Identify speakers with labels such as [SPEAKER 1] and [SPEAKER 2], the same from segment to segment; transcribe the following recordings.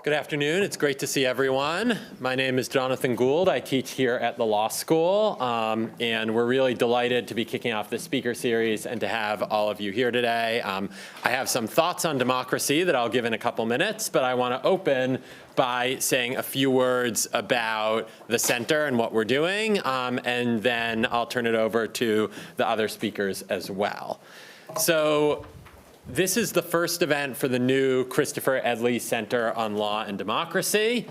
[SPEAKER 1] Good afternoon. It's great to see everyone. My name is Jonathan Gould. I teach here at the law school, and we're really delighted to be kicking off this speaker series and to have all of you here today. I have some thoughts on democracy that I'll give in a couple minutes, but I want to open by saying a few words about the center and what we're doing, and then I'll turn it over to the other speakers as well. So, this is the first event for the new Christopher Edley Center on Law and Democracy.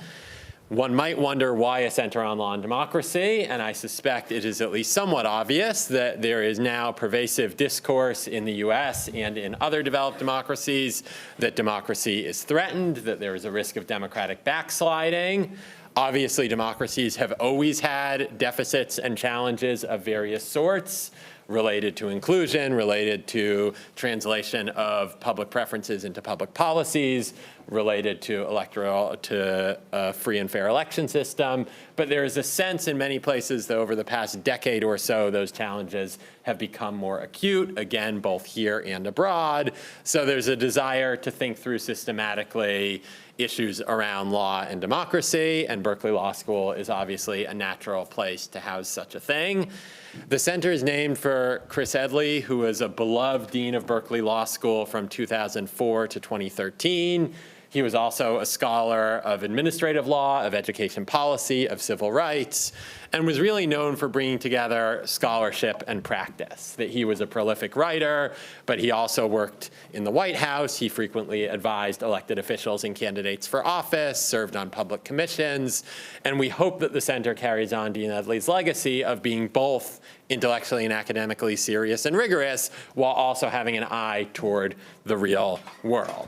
[SPEAKER 1] One might wonder why a Center on Law and Democracy, and I suspect it is at least somewhat obvious that there is now pervasive discourse in the US and in other developed democracies that democracy is threatened, that there is a risk of democratic backsliding. Obviously, democracies have always had deficits and challenges of various sorts, related to inclusion, related to translation of public preferences into public policies, related to a free and fair election system. But there is a sense in many places that over the past decade or so, those challenges have become more acute, again, both here and abroad. So there's a desire to think through systematically issues around law and democracy, and Berkeley Law School is obviously a natural place to house such a thing. The center is named for Chris Edley, who was a beloved dean of Berkeley Law School from 2004 to 2013. He was also a scholar of administrative law, of education policy, of civil rights, and was really known for bringing together scholarship and practice. That he was a prolific writer, but he also worked in the White House. He frequently advised elected officials and candidates for office, served on public commissions, and we hope that the center carries on Dean Edley's legacy of being both intellectually and academically serious and rigorous, while also having an eye toward the real world.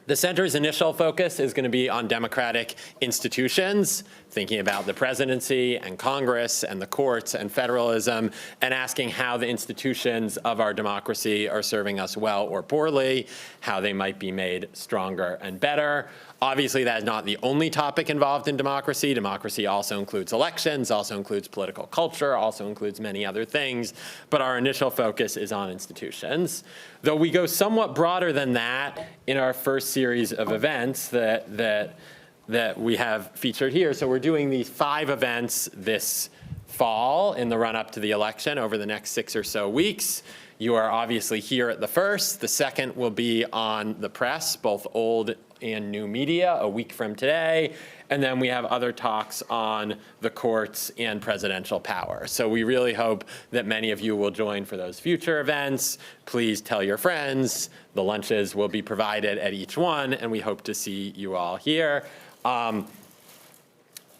[SPEAKER 1] The center's initial focus is going to be on democratic institutions, thinking about the presidency and Congress and the courts and federalism, and asking how the institutions of our democracy are serving us well or poorly, how they might be made stronger and better. Obviously, that is not the only topic involved in democracy. Democracy also includes elections, also includes political culture, also includes many other things. But our initial focus is on institutions. Though we go somewhat broader than that in our first series of events that we have featured here. So we're doing these 5 events this fall in the run-up to the election over the next 6 or so weeks. You are obviously here at the first. The second will be on the press, both old and new media, a week from today. And then we have other talks on the courts and presidential power. So we really hope that many of you will join for those future events. Please tell your friends. The lunches will be provided at each one, and we hope to see you all here.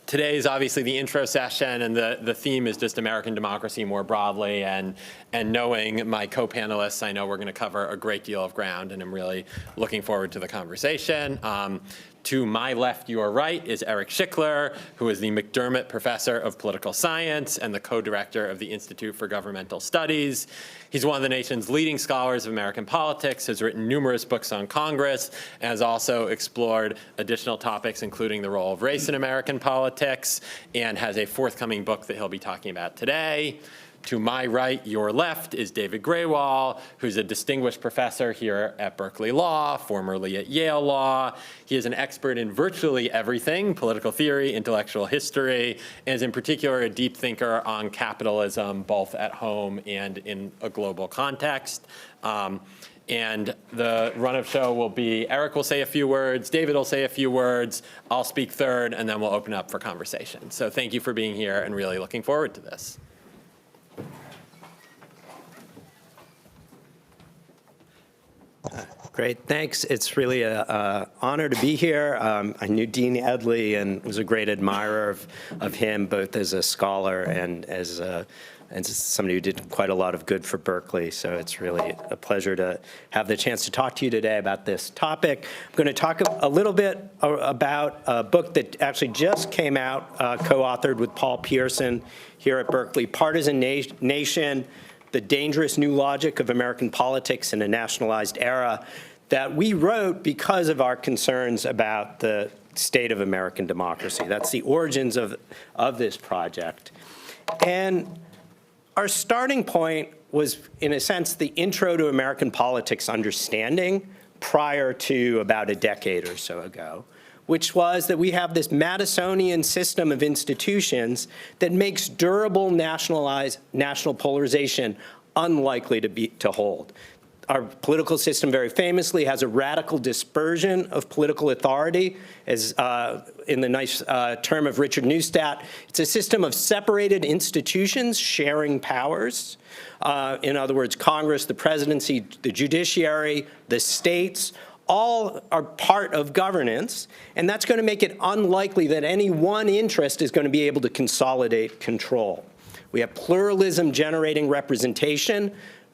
[SPEAKER 1] Today is obviously the intro session, and the theme is just American democracy more broadly. And knowing my co-panelists, I know we're going to cover a great deal of ground, and I'm really looking forward to the conversation. To my left, your right, is Eric Schickler, who is the McDermott Professor of Political Science and the co-director of the Institute for Governmental Studies. He's one of the nation's leading scholars of American politics, has written numerous books on Congress, and has also explored additional topics, including the role of race in American politics, and has a forthcoming book that he'll be talking about today. To my right, your left, is David Grewal, who's a distinguished professor here at Berkeley Law, formerly at Yale Law. He is an expert in virtually everything, political theory, intellectual history, and is in particular a deep thinker on capitalism, both at home and in a global context. And the run of show will be Eric will say a few words, David will say a few words, I'll speak third, and then we'll open up for conversation. So thank you for being here, and really looking forward to this.
[SPEAKER 2] Great, thanks. It's really an honor to be here. I knew Dean Edley and was a great admirer of him, both as a scholar and as somebody who did quite a lot of good for Berkeley. So it's really a pleasure to have the chance to talk to you today about this topic. I'm going to talk a little bit about a book that actually just came out, co-authored with Paul Pearson here at Berkeley, Partisan Nation, The Dangerous New Logic of American Politics in a Nationalized Era, that we wrote because of our concerns about the state of American democracy. That's the origins of this project. And our starting point was, in a sense, the intro to American politics understanding prior to about a decade or so ago, which was that we have this Madisonian system of institutions that makes durable national polarization unlikely to hold. Our political system very famously has a radical dispersion of political authority, as in the nice term of Richard Neustadt. It's a system of separated institutions sharing powers. In other words, Congress, the presidency, the judiciary, the states, all are part of governance, and that's going to make it unlikely that any one interest is going to be able to consolidate control. We have pluralism generating representation.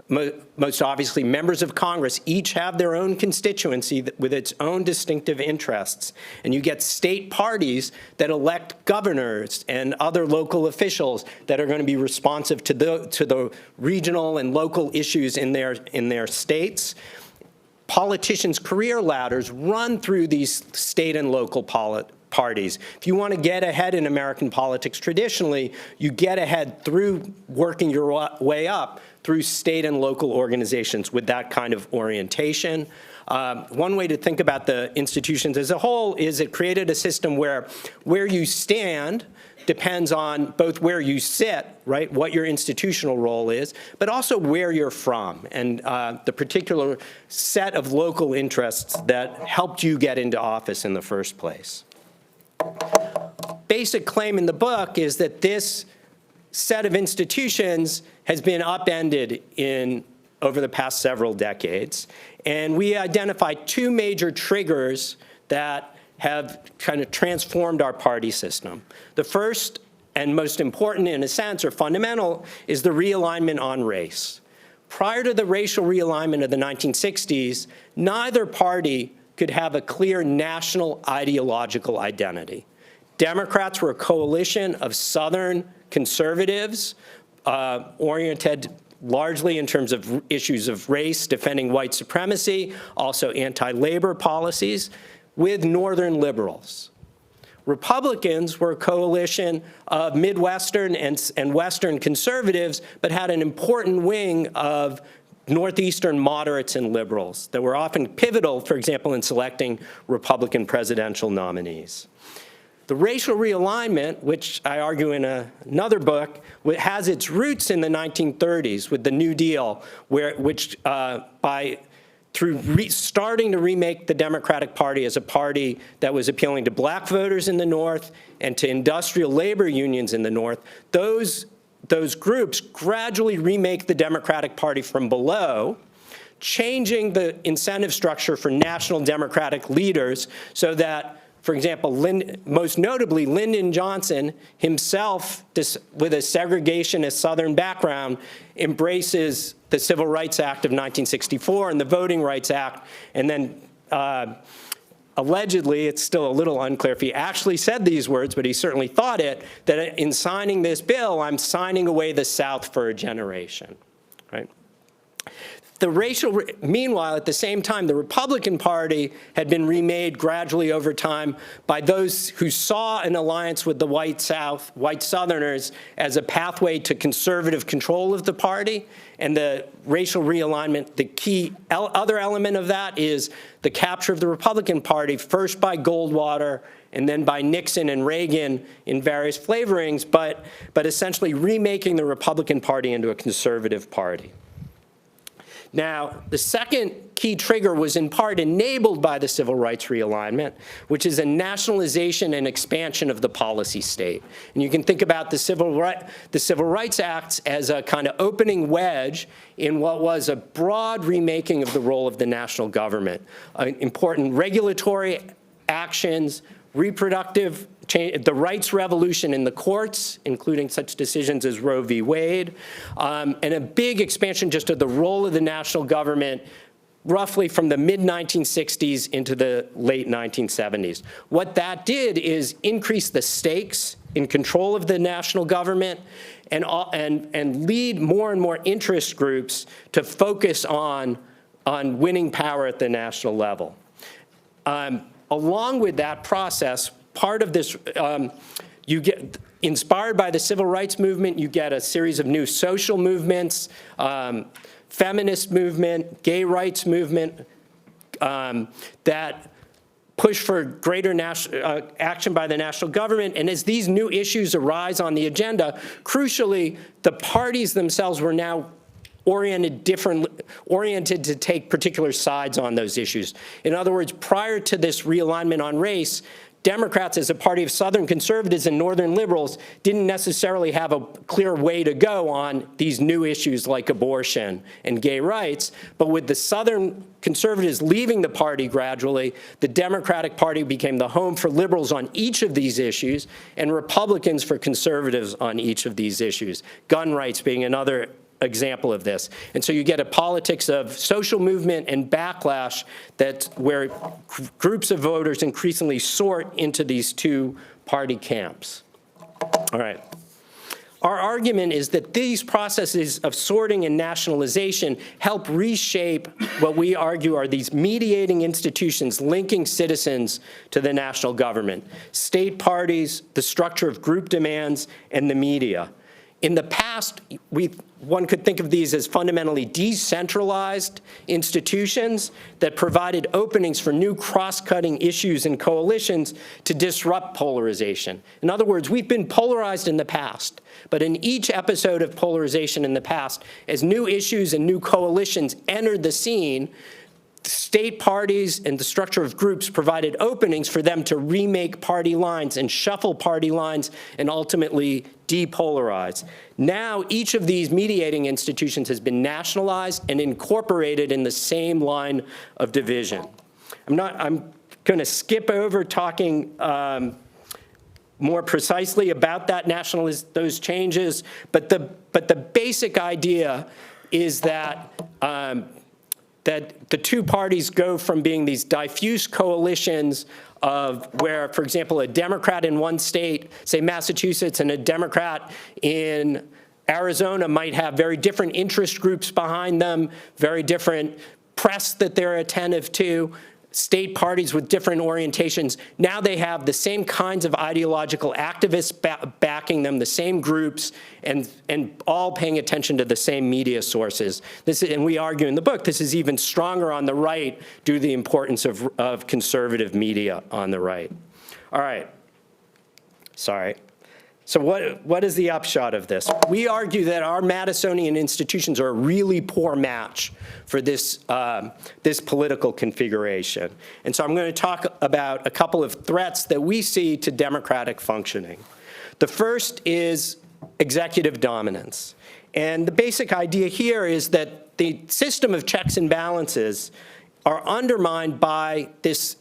[SPEAKER 2] Most obviously, members of Congress each have their own constituency with its own distinctive interests. And you get state parties that elect governors and other local officials that are going to be responsive to the regional and local issues in their states. Politicians' career ladders run through these state and local parties. If you want to get ahead in American politics traditionally, you get ahead through working your way up through state and local organizations with that kind of orientation. One way to think about the institutions as a whole is it created a system where you stand depends on both where you sit, right, what your institutional role is, but also where you're from and the particular set of local interests that helped you get into office in the first place. Basic claim in the book is that this set of institutions has been upended over the past several decades. And we identified two major triggers that have kind of transformed our party system. The first and most important in a sense, or fundamental, is the realignment on race. Prior to the racial realignment of the 1960s, neither party could have a clear national ideological identity. Democrats were a coalition of Southern conservatives oriented largely in terms of issues of race, defending white supremacy, also anti-labor policies, with Northern liberals. Republicans were a coalition of Midwestern and Western conservatives, but had an important wing of Northeastern moderates and liberals that were often pivotal, for example, in selecting Republican presidential nominees. The racial realignment, which I argue in another book, has its roots in the 1930s with the New Deal, starting to remake the Democratic Party as a party that was appealing to black voters in the North and to industrial labor unions in the North. Those groups gradually remake the Democratic Party from below, changing the incentive structure for national Democratic leaders so that, for example, most notably, Lyndon Johnson himself, with a segregationist Southern background, embraces the Civil Rights Act of 1964 and the Voting Rights Act, and then allegedly, it's still a little unclear if he actually said these words, but he certainly thought it, that in signing this bill, I'm signing away the South for a generation, right? Meanwhile, at the same time, the Republican Party had been remade gradually over time by those who saw an alliance with the white Southerners as a pathway to conservative control of the party. And the racial realignment, the key other element of that is the capture of the Republican Party, first by Goldwater and then by Nixon and Reagan in various flavorings, but essentially remaking the Republican Party into a conservative party. Now, the second key trigger was in part enabled by the civil rights realignment, which is a nationalization and expansion of the policy state. And you can think about the Civil Rights Acts as a kind of opening wedge in what was a broad remaking of the role of the national government. Important regulatory actions, reproductive change, the rights revolution in the courts, including such decisions as Roe v. Wade, and a big expansion just of the role of the national government roughly from the mid-1960s into the late 1970s. What that did is increase the stakes in control of the national government and lead more and more interest groups to focus on winning power at the national level. Along with that process, part of this, you get inspired by the civil rights movement, you get a series of new social movements, feminist movement, gay rights movement, that push for greater action by the national government. And as these new issues arise on the agenda, crucially, the parties themselves were now oriented to take particular sides on those issues. In other words, prior to this realignment on race, Democrats, as a party of Southern conservatives and Northern liberals, didn't necessarily have a clear way to go on these new issues like abortion and gay rights. But with the Southern conservatives leaving the party gradually, the Democratic Party became the home for liberals on each of these issues and Republicans for conservatives on each of these issues, gun rights being another example of this. And so you get a politics of social movement and backlash where groups of voters increasingly sort into these two party camps. All right. Our argument is that these processes of sorting and nationalization help reshape what we argue are these mediating institutions linking citizens to the national government, state parties, the structure of group demands, and the media. In the past, one could think of these as fundamentally decentralized institutions that provided openings for new cross-cutting issues and coalitions to disrupt polarization. In other words, we've been polarized in the past, but in each episode of polarization in the past, as new issues and new coalitions entered the scene, state parties and the structure of groups provided openings for them to remake party lines and shuffle party lines and ultimately depolarize. Now, each of these mediating institutions has been nationalized and incorporated in the same line of division. I'm going to skip over talking more precisely about that those changes, but the basic idea is that that the two parties go from being these diffuse coalitions of where, for example, a Democrat in one state, say Massachusetts, and a Democrat in Arizona might have very different interest groups behind them, very different press that they're attentive to, state parties with different orientations. Now they have the same kinds of ideological activists backing them, the same groups, and all paying attention to the same media sources. And we argue in the book, this is even stronger on the right due to the importance of conservative media on the right. All right. Sorry. So what is the upshot of this? We argue that our Madisonian institutions are a really poor match for this political configuration. And so I'm going to talk about a couple of threats that we see to democratic functioning. The first is executive dominance. And the basic idea here is that the system of checks and balances are undermined by this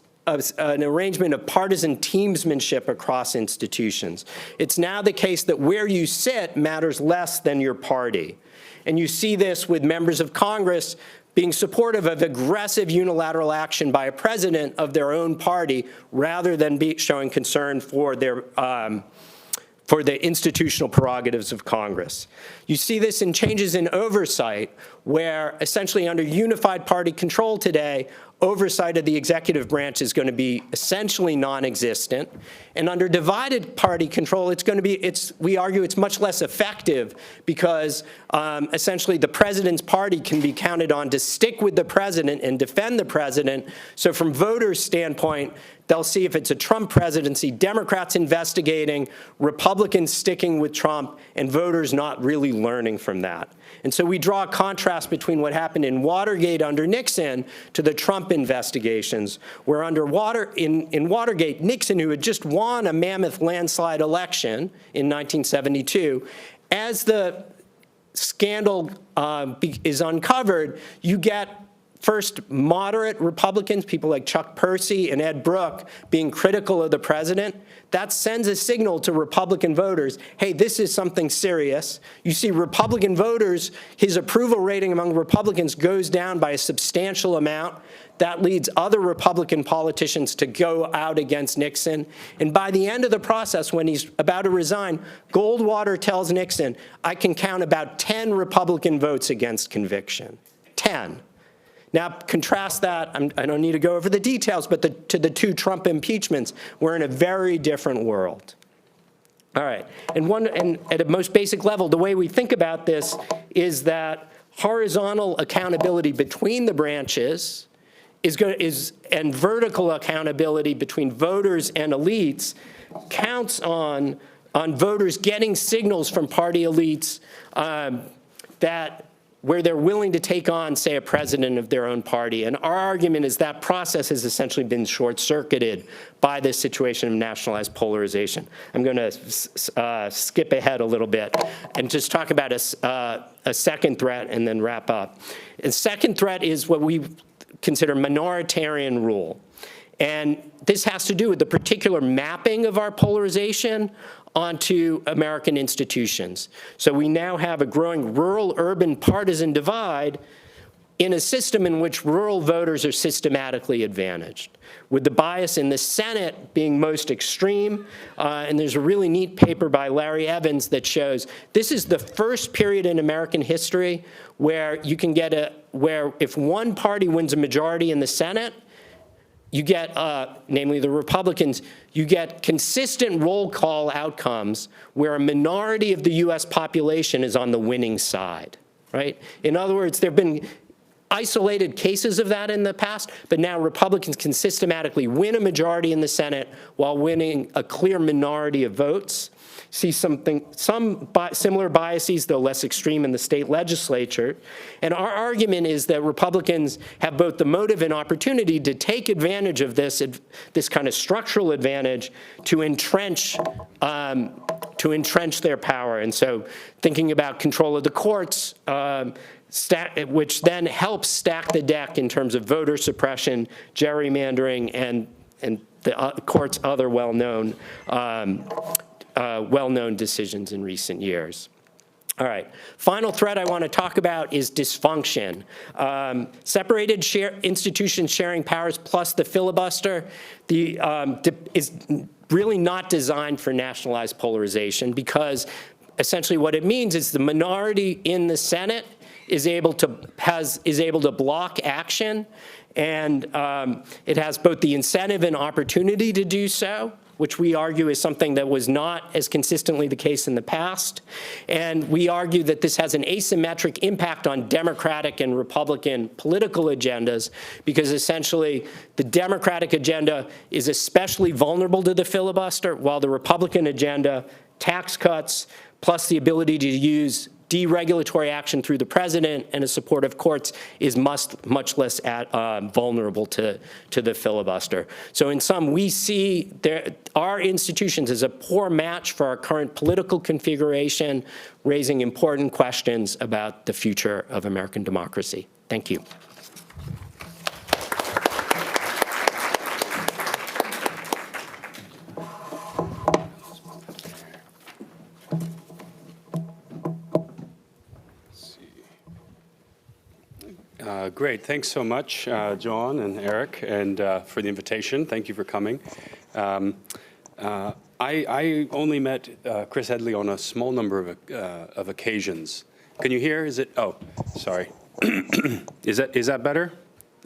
[SPEAKER 2] an arrangement of partisan teamsmanship across institutions. It's now the case that where you sit matters less than your party. And you see this with members of Congress being supportive of aggressive unilateral action by a president of their own party rather than showing concern for the institutional prerogatives of Congress. You see this in changes in oversight, where essentially under unified party control today, oversight of the executive branch is going to be essentially non-existent. And under divided party control, it's going to be, we argue it's much less effective because essentially the president's party can be counted on to stick with the president and defend the president. So from voters' standpoint, they'll see if it's a Trump presidency, Democrats investigating, Republicans sticking with Trump, and voters not really learning from that. And so we draw a contrast between what happened in Watergate under Nixon to the Trump investigations, where in Watergate, Nixon, who had just won a mammoth landslide election in 1972, as the scandal is uncovered, you get first, moderate Republicans, people like Chuck Percy and Ed Brooke, being critical of the president. That sends a signal to Republican voters, hey, this is something serious. You see Republican voters, his approval rating among Republicans goes down by a substantial amount. That leads other Republican politicians to go out against Nixon. And by the end of the process, when he's about to resign, Goldwater tells Nixon, I can count about 10 Republican votes against conviction. 10. Now, contrast that, I don't need to go over the details, but to the two Trump impeachments, we're in a very different world. All right, and at a most basic level, the way we think about this is that horizontal accountability between the branches
[SPEAKER 3] and vertical accountability between voters and elites counts on voters getting signals from party elites where they're willing to take on, say, a president of their own party. And our argument is that process has essentially been short-circuited by this situation of nationalized polarization. I'm going to skip ahead a little bit and just talk about a second threat and then wrap up. The second threat is what we consider minoritarian rule. And this has to do with the particular mapping of our polarization onto American institutions. So we now have a growing rural-urban partisan divide in a system in which rural voters are systematically advantaged, with the bias in the Senate being most extreme. And there's a really neat paper by Larry Evans that shows this is the first period in American history where you can get where if one party wins a majority in the Senate, you get, namely the Republicans, you get consistent roll call outcomes where a minority of the US population is on the winning side, right? In other words, there have been isolated cases of that in the past, but now Republicans can systematically win a majority in the Senate while winning a clear minority of votes. See some similar biases, though less extreme, in the state legislature. And our argument is that Republicans have both the motive and opportunity to take advantage of this kind of structural advantage to entrench their power. And so thinking about control of the courts, which then helps stack the deck in terms of voter suppression, gerrymandering, and the court's other well-known decisions in recent years. All right, final threat I want to talk about is dysfunction. Separated institutions sharing powers plus the filibuster is really not designed for nationalized polarization, because essentially what it means is the minority in the Senate is able to block action, and it has both the incentive and opportunity to do so, which we argue is something that was not as consistently the case in the past. And we argue that this has an asymmetric impact on Democratic and Republican political agendas, because essentially the Democratic agenda is especially vulnerable to the filibuster, while the Republican agenda, tax cuts, plus the ability to use deregulatory action through the president and a support of courts, is much less vulnerable to the filibuster. So in sum, we see our institutions as a poor match for our current political configuration, raising important questions about the future of American democracy. Thank you.
[SPEAKER 4] Great. Thanks so much, John and Eric, and for the invitation. Thank you for coming. I only met Chris Headley on a small number of occasions. Can you hear? Is it? Oh, sorry. Is that better?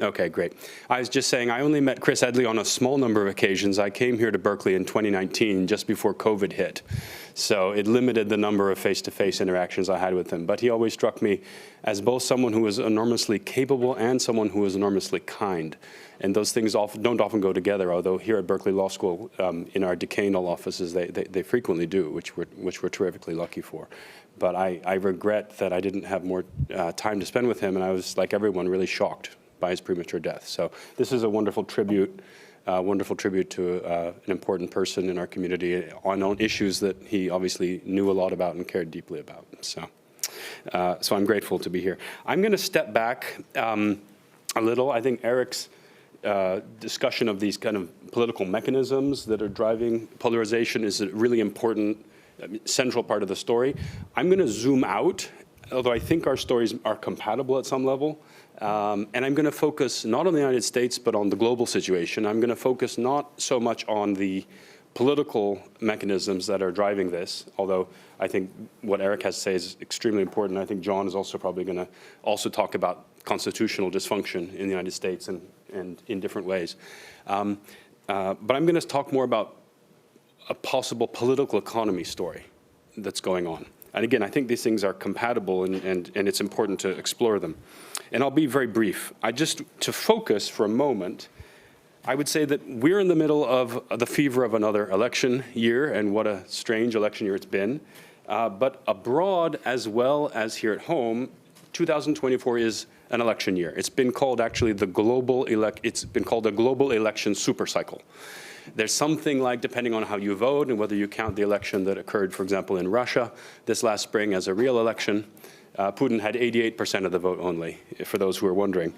[SPEAKER 4] Okay, great. I was just saying I only met Chris Headley on a small number of occasions. I came here to Berkeley in 2019, just before COVID hit. So it limited the number of face-to-face interactions I had with him. But he always struck me as both someone who was enormously capable and someone who was enormously kind. And those things don't often go together, although here at Berkeley Law School, in our decanal offices, they frequently do, which we're terrifically lucky for. But I regret that I didn't have more time to spend with him, and I was, like everyone, really shocked by his premature death. So this is a wonderful tribute to an important person in our community on issues that he obviously knew a lot about and cared deeply about. So I'm grateful to be here. I'm going to step back a little. I think Eric's discussion of these kind of political mechanisms that are driving polarization is a really important central part of the story. I'm going to zoom out, although I think our stories are compatible at some level. And I'm going to focus not on the United States, but on the global situation. I'm going to focus not so much on the political mechanisms that are driving this, although I think what Eric has to say is extremely important. I think John is also probably going to also talk about constitutional dysfunction in the United States and in different ways. But I'm going to talk more about a possible political economy story that's going on. And again, I think these things are compatible, and it's important to explore them. And I'll be very brief. To focus for a moment, I would say that we're in the middle of the fever of another election year, and what a strange election year it's been. But abroad, as well as here at home, 2024 is an election year. It's been called actually it's been called a global election supercycle. There's something like, depending on how you vote and whether you count the election that occurred, for example, in Russia this last spring as a real election, Putin had 88% of the vote only, for those who are wondering.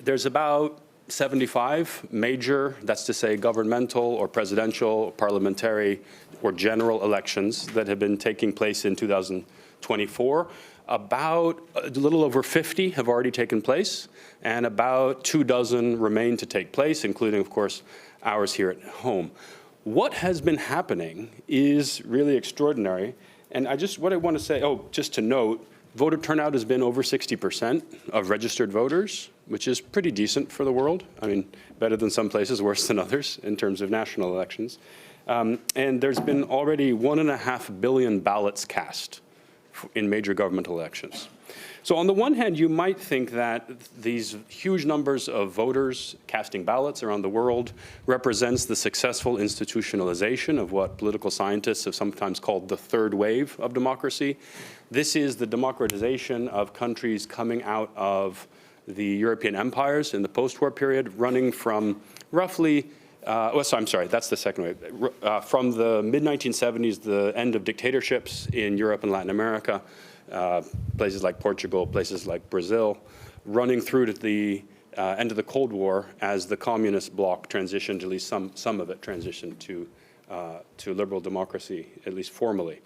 [SPEAKER 4] There's about 75 major, that's to say governmental or presidential, parliamentary, or general elections that have been taking place in 2024. About a little over 50 have already taken place, and about 24 remain to take place, including, of course, ours here at home. What has been happening is really extraordinary, and what I want to say, just to note, voter turnout has been over 60% of registered voters, which is pretty decent for the world. I mean, better than some places, worse than others in terms of national elections. And there's been already 1.5 billion ballots cast in major governmental elections. So on the one hand, you might think that these huge numbers of voters casting ballots around the world represents the successful institutionalization of what political scientists have sometimes called the third wave of democracy. This is the democratization of countries coming out of the European empires in the post-war period, running from roughly that's the second wave. From the mid-1970s, the end of dictatorships in Europe and Latin America, places like Portugal, places like Brazil, running through to the end of the Cold War as the communist bloc transitioned, at least some of it transitioned to liberal democracy, at least formally.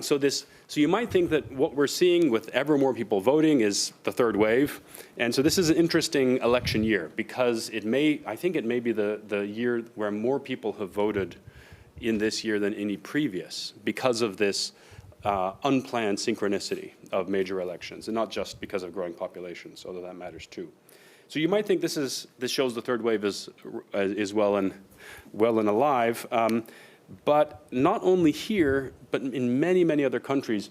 [SPEAKER 4] So you might think that what we're seeing with ever more people voting is the third wave. And so this is an interesting election year because I think it may be the year where more people have voted in this year than any previous because of this unplanned synchronicity of major elections, and not just because of growing populations, although that matters too. So you might think this shows the third wave is well and alive. But not only here, but in many, many other countries,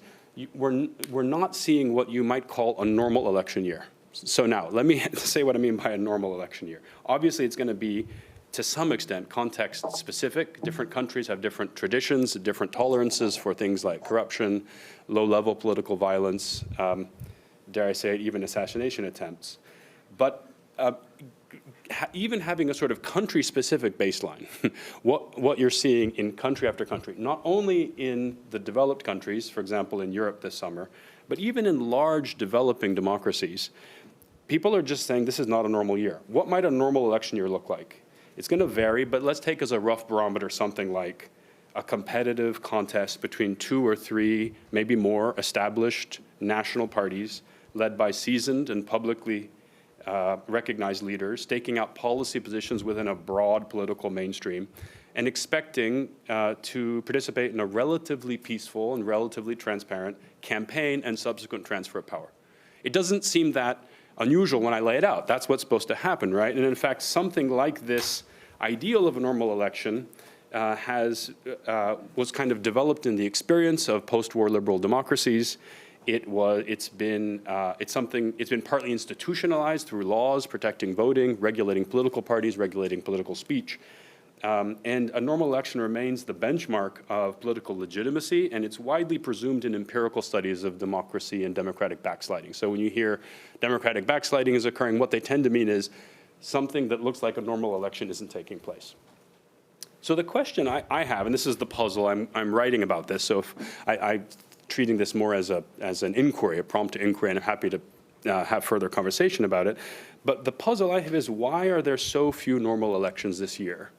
[SPEAKER 4] we're not seeing what you might call a normal election year. So now, let me say what I mean by a normal election year. Obviously, it's going to be, to some extent, context-specific. Different countries have different traditions, different tolerances for things like corruption, low-level political violence, dare I say it, even assassination attempts. But even having a sort of country-specific baseline, what you're seeing in country after country, not only in the developed countries, for example, in Europe this summer, but even in large developing democracies, people are just saying this is not a normal year. What might a normal election year look like? It's going to vary, but let's take as a rough barometer something like a competitive contest between 2 or 3, maybe more, established national parties led by seasoned and publicly recognized leaders, staking out policy positions within a broad political mainstream, and expecting to participate in a relatively peaceful and relatively transparent campaign and subsequent transfer of power. It doesn't seem that unusual when I lay it out. That's what's supposed to happen, right? And in fact, something like this ideal of a normal election was kind of developed in the experience of post-war liberal democracies. It's been partly institutionalized through laws protecting voting, regulating political parties, regulating political speech. And a normal election remains the benchmark of political legitimacy, and it's widely presumed in empirical studies of democracy and democratic backsliding. So when you hear democratic backsliding is occurring, what they tend to mean is something that looks like a normal election isn't taking place. So the question I have, and this is the puzzle, I'm writing about this, so if I'm treating this more as an inquiry, a prompt to inquiry, and I'm happy to have further conversation about it. But the puzzle I have is, why are there so few normal elections this year,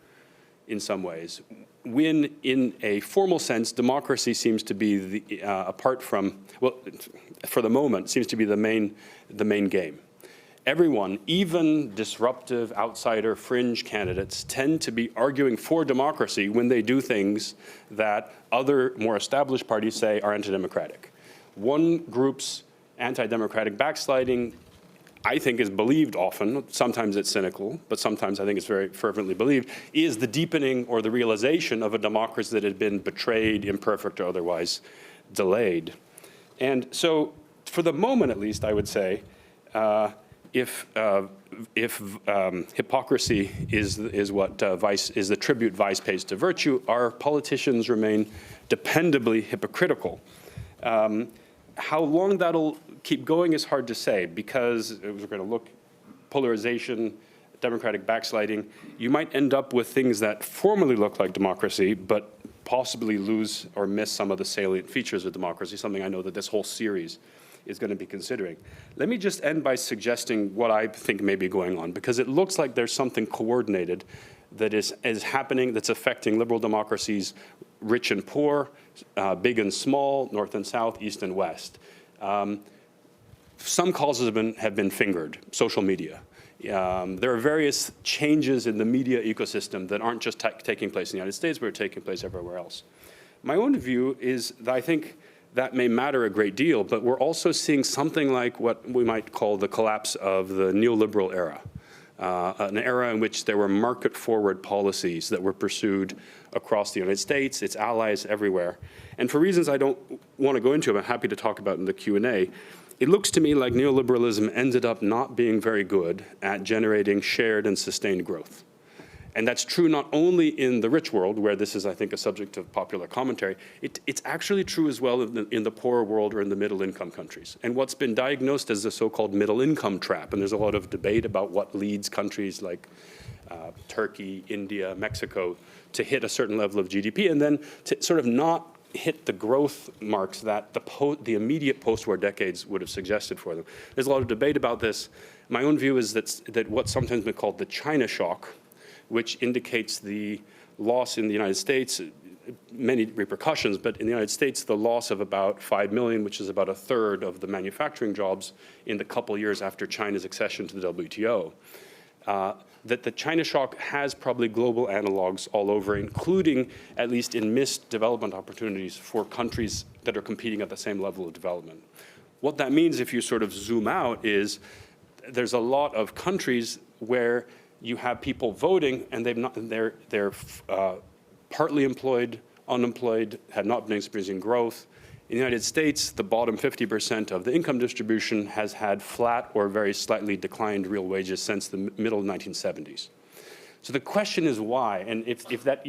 [SPEAKER 4] in some ways, when in a formal sense, democracy seems to be, apart from, well, for the moment, seems to be the main game. Everyone, even disruptive, outsider, fringe candidates, tend to be arguing for democracy when they do things that other, more established parties say are anti-democratic. One group's anti-democratic backsliding I think is believed often, sometimes it's cynical, but sometimes I think it's very fervently believed, is the deepening or the realization of a democracy that had been betrayed, imperfect, or otherwise delayed. And so, for the moment at least, I would say, if hypocrisy is what vice is the tribute vice pays to virtue, our politicians remain dependably hypocritical. How long that'll keep going is hard to say, because we're going to look polarization, democratic backsliding. You might end up with things that formally look like democracy, but possibly lose or miss some of the salient features of democracy, something I know that this whole series is going to be considering. Let me just end by suggesting what I think may be going on, because it looks like there's something coordinated that is happening that's affecting liberal democracies, rich and poor, big and small, north and south, east and west. Some causes have been fingered, social media. There are various changes in the media ecosystem that aren't just taking place in the United States, but are taking place everywhere else. My own view is that I think that may matter a great deal, but we're also seeing something like what we might call the collapse of the neoliberal era, an era in which there were market-forward policies that were pursued across the United States, its allies everywhere. And for reasons I don't want to go into, I'm happy to talk about in the Q&A, it looks to me like neoliberalism ended up not being very good at generating shared and sustained growth. And that's true not only in the rich world, where this is, I think, a subject of popular commentary, it's actually true as well in the poorer world or in the middle-income countries. And what's been diagnosed as the so-called middle-income trap, and there's a lot of debate about what leads countries like Turkey, India, Mexico to hit a certain level of GDP, and then to sort of not hit the growth marks that the immediate post-war decades would have suggested for them. There's a lot of debate about this. My own view is that what's sometimes been called the China shock, which indicates the loss in the United States, many repercussions, but in the United States, the loss of about 5 million, which is about a third of the manufacturing jobs in the couple years after China's accession to the WTO. That the China shock has probably global analogs all over, including at least in missed development opportunities for countries that are competing at the same level of development. What that means, if you sort of zoom out, is there's a lot of countries where you have people voting and they're partly employed, unemployed, have not been experiencing growth. In the United States, the bottom 50% of the income distribution has had flat or very slightly declined real wages since the middle 1970s. So the question is why, and if that,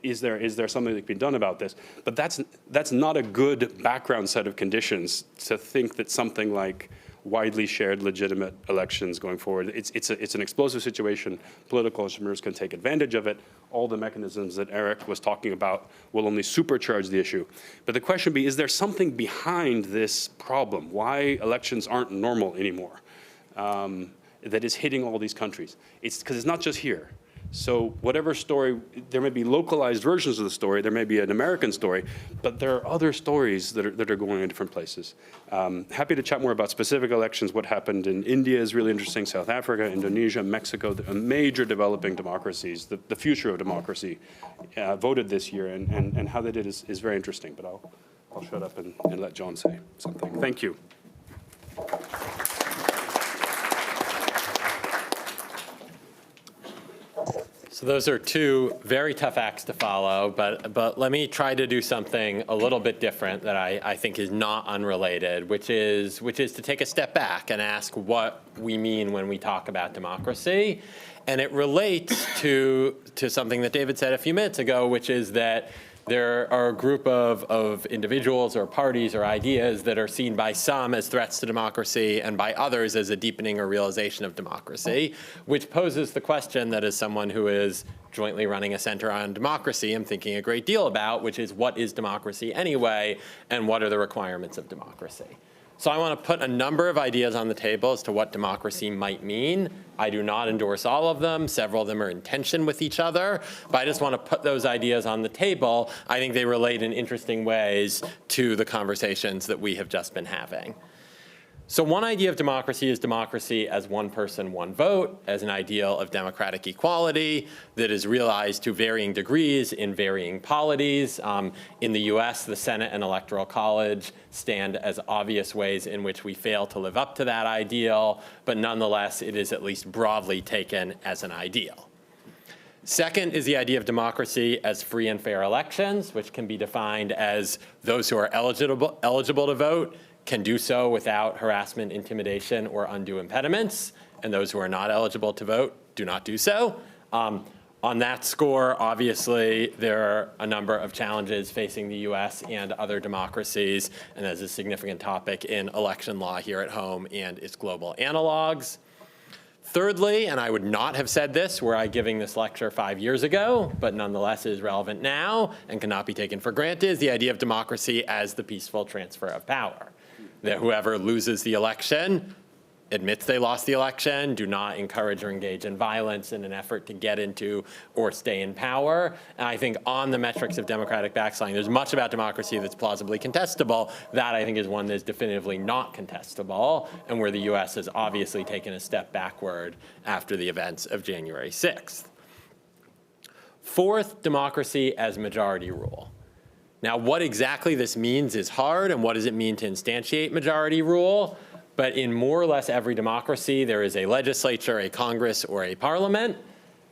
[SPEAKER 4] is there something that can be done about this? But that's not a good background set of conditions to think that something like widely shared legitimate elections going forward. It's an explosive situation. Political entrepreneurs can take advantage of it. All the mechanisms that Eric was talking about will only supercharge the issue. But the question is there something behind this problem? Why elections aren't normal anymore that is hitting all these countries? It's because it's not just here. So whatever story, there may be localized versions of the story, there may be an American story, but there are other stories that are going on in different places. Happy to chat more about specific elections. What happened in India is really interesting, South Africa, Indonesia, Mexico, the major developing democracies, the future of democracy voted this year, and how they did is very interesting, but I'll shut up and let John say something. Thank you.
[SPEAKER 1] So those are two very tough acts to follow, but let me try to do something a little bit different that I think is not unrelated, which is to take a step back and ask what we mean when we talk about democracy. And it relates to something that David said a few minutes ago, which is that there are a group of individuals or parties or ideas that are seen by some as threats to democracy and by others as a deepening or realization of democracy, which poses the question that as someone who is jointly running a center on democracy, I'm thinking a great deal about, which is what is democracy anyway, and what are the requirements of democracy? So I want to put a number of ideas on the table as to what democracy might mean. I do not endorse all of them. Several of them are in tension with each other. But I just want to put those ideas on the table. I think they relate in interesting ways to the conversations that we have just been having. So one idea of democracy is democracy as one person, one vote, as an ideal of democratic equality that is realized to varying degrees in varying polities. In the US, the Senate and Electoral College stand as obvious ways in which we fail to live up to that ideal, but nonetheless, it is at least broadly taken as an ideal. Second is the idea of democracy as free and fair elections, which can be defined as those who are eligible to vote can do so without harassment, intimidation, or undue impediments, and those who are not eligible to vote do not do so. On that score, obviously, there are a number of challenges facing the US and other democracies, and that's a significant topic in election law here at home and its global analogs. Thirdly, and I would not have said this were I giving this lecture 5 years ago, but nonetheless is relevant now and cannot be taken for granted, is the idea of democracy as the peaceful transfer of power. That whoever loses the election admits they lost the election, do not encourage or engage in violence in an effort to get into or stay in power. And I think on the metrics of democratic backsliding, there's much about democracy that's plausibly contestable. That, I think, is one that's definitively not contestable, and where the US has obviously taken a step backward after the events of January 6th. Fourth, democracy as majority rule. Now, what exactly this means is hard, and what does it mean to instantiate majority rule? But in more or less every democracy, there is a legislature, a Congress, or a parliament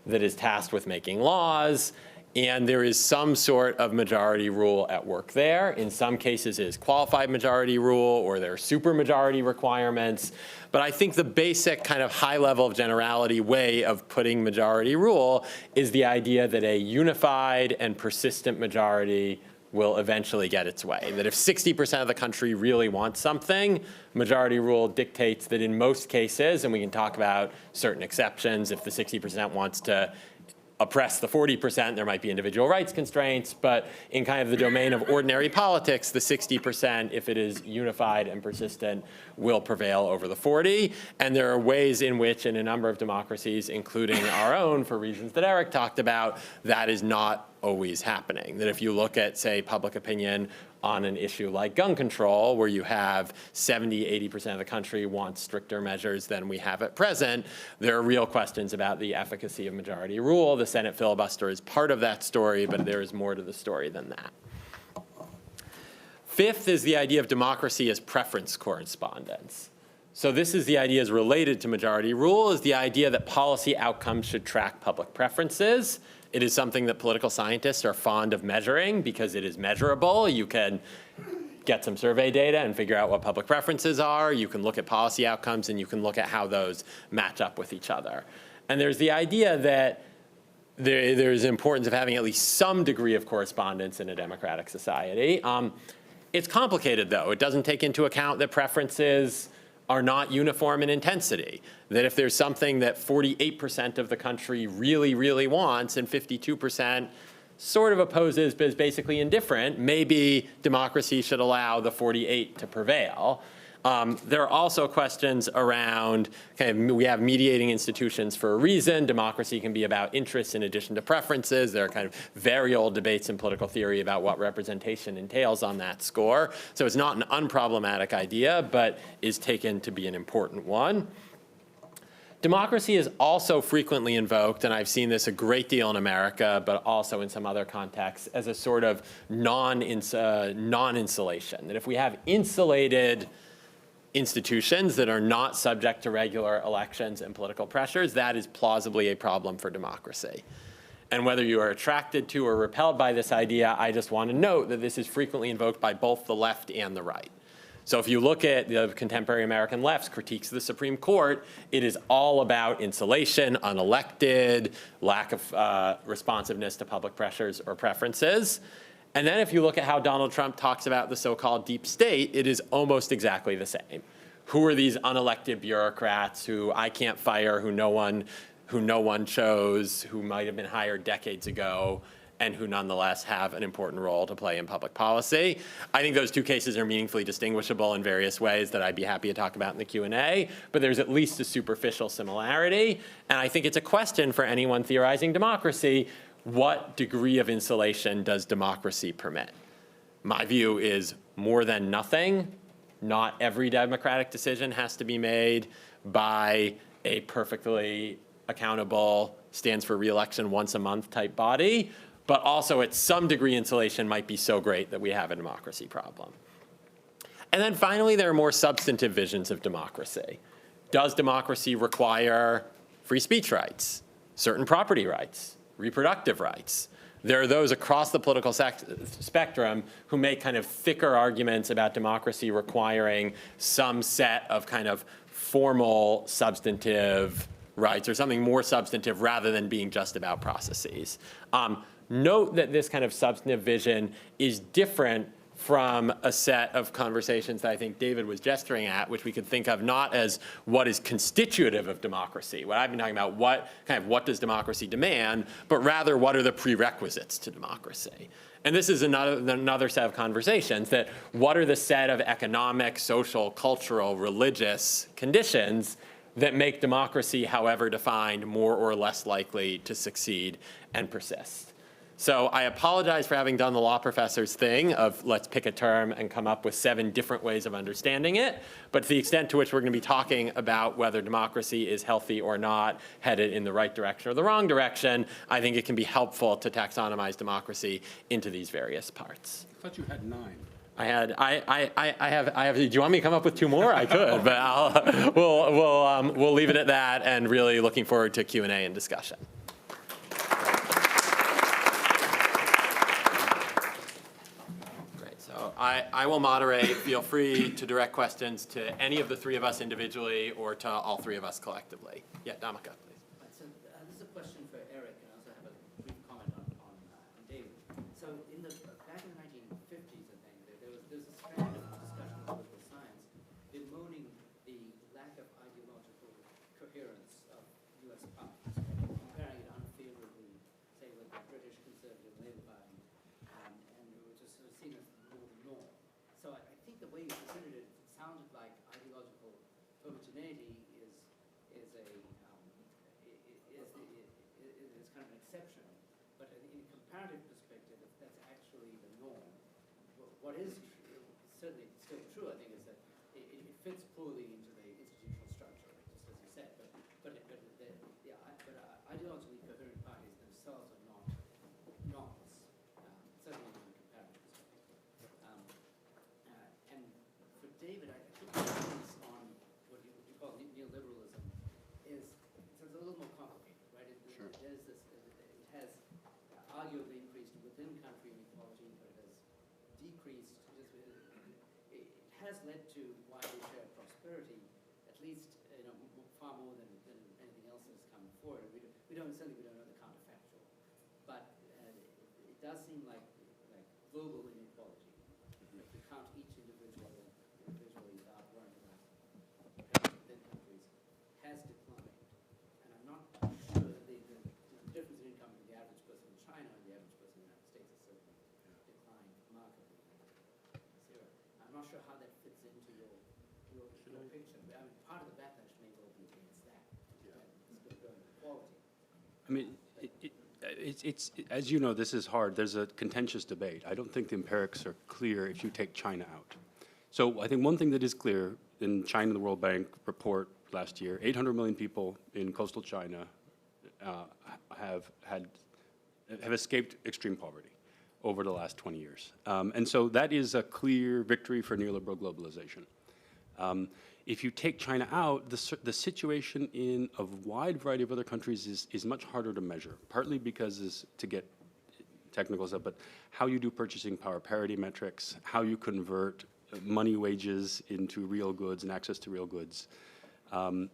[SPEAKER 1] that is tasked with making laws, and there is some sort of majority rule at work there. In some cases, it is qualified majority rule, or there are supermajority requirements. But I think the basic kind of high level of generality way of putting majority rule is the idea that a unified and persistent majority will eventually get its way. That if 60% of the country really wants something, majority rule dictates that in most cases, and we can talk about certain exceptions, if the 60% wants to oppress the 40%, there might be individual rights constraints, but in kind of the domain of ordinary politics, the 60%, if it is unified and persistent, will prevail over the 40. And there are ways in which, in a number of democracies, including our own, for reasons that Eric talked about, that is not always happening. That if you look at, say, public opinion on an issue like gun control, where you have 70, 80% of the country wants stricter measures than we have at present, there are real questions about the efficacy of majority rule. The Senate filibuster is part of that story, but there is more to the story than that. Fifth is the idea of democracy as preference correspondence. So this is the idea as related to majority rule, is the idea that policy outcomes should track public preferences. It is something that political scientists are fond of measuring because it is measurable. You can get some survey data and figure out what public preferences are. You can look at policy outcomes, and you can look at how those match up with each other. And there's the idea that there's importance of having at least some degree of correspondence in a democratic society. It's complicated, though. It doesn't take into account that preferences are not uniform in intensity. That if there's something that 48% of the country really, really wants and 52% sort of opposes but is basically indifferent, maybe democracy should allow the 48 to prevail. There are also questions around, we have mediating institutions for a reason. Democracy can be about interests in addition to preferences. There are kind of very old debates in political theory about what representation entails on that score. So it's not an unproblematic idea, but is taken to be an important one. Democracy is also frequently invoked, and I've seen this a great deal in America, but also in some other contexts, as a sort of non-insulation. That if we have insulated institutions that are not subject to regular elections and political pressures, that is plausibly a problem for democracy. And whether you are attracted to or repelled by this idea, I just want to note that this is frequently invoked by both the left and the right. So if you look at the contemporary American left's critiques of the Supreme Court, it is all about insulation, unelected, lack of responsiveness to public pressures or preferences. And then if you look at how Donald Trump talks about the so-called deep state, it is almost exactly the same. Who are these unelected bureaucrats who I can't fire, who no one chose, who might have been hired decades ago, and who nonetheless have an important role to play in public policy? I think those two cases are meaningfully distinguishable in various ways that I'd be happy to talk about in the Q&A, but there's at least a superficial similarity. And I think it's a question for anyone theorizing democracy: what degree of insulation does democracy permit? My view is more than nothing, not every democratic decision has to be made by a perfectly accountable, stands for re-election once a month type body, but also at some degree insulation might be so great that we have a democracy problem. And then finally, there are more substantive visions of democracy. Does democracy require free speech rights, certain property rights, reproductive rights? There are those across the political spectrum who make kind of thicker arguments about democracy requiring some set of kind of formal substantive rights or something more substantive rather than being just about processes. Note that this kind of substantive vision is different from a set of conversations that I think David was gesturing at, which we could think of not as what is constitutive of democracy, what I've been talking about, what does democracy demand, but rather what are the prerequisites to democracy. And this is another set of conversations, that what are the set of economic, social, cultural, religious conditions that make democracy, however defined, more or less likely to succeed and persist. So I apologize for having done the law professor's thing of let's pick a term and come up with 7 different ways of understanding it. But to the extent to which we're going to be talking about whether democracy is healthy or not, headed in the right direction or the wrong direction, I think it can be helpful to taxonomize democracy into these various parts.
[SPEAKER 4] I thought you had 9.
[SPEAKER 1] I have. Do you want me to come up with 2 more? I could, but we'll leave it at that. And really looking forward to Q&A and discussion. I will moderate. Feel free to direct questions to any of the 3 of us individually or to all 3 of us collectively. Yeah, Damika, please.
[SPEAKER 5] So this is a question for Eric, and I also have a brief comment on David. So back in the 1950s, I think, there was a strand of discussion in political science bemoaning the lack of ideological coherence of U.S. parties, comparing it unfavorably, say, with the British Conservative Labour Party, and which was sort of seen as more the norm. So I think the way you presented it sounded like ideological homogeneity is kind of an exception, but in a comparative perspective, that's actually the norm. What is certainly still true, I think, is that it fits poorly into the institutional structure, just as you said. But ideologically coherent parties themselves are not norms, certainly in a comparative perspective. And for David, I think the focus on what you call neoliberalism is a little more complicated, right?
[SPEAKER 4] Sure.
[SPEAKER 5] There's this, it has arguably increased within country inequality, but it has decreased. It has led to widely shared prosperity, at least far more than anything else that has come before it. We don't know the counterfactual, but it does seem like global inequality. If you count each individually without worrying about within countries, has declined. And I'm not sure that the difference in income between the average person in China and the average person in the United States has certainly declined markedly. Zero. I'm not sure how that fits into your picture. I mean, part of the backlash may well be against that. It's going to equality.
[SPEAKER 4] I mean, it's as you know, this is hard. There's a contentious debate. I don't think the empirics are clear if you take China out. So I think one thing that is clear in China, the World Bank report last year, 800 million people in coastal China have escaped extreme poverty over the last 20 years. And so that is a clear victory for neoliberal globalization. If you take China out, the situation in a wide variety of other countries is much harder to measure, partly because to get technical stuff, but how you do purchasing power parity metrics, how you convert money wages into real goods and access to real goods. In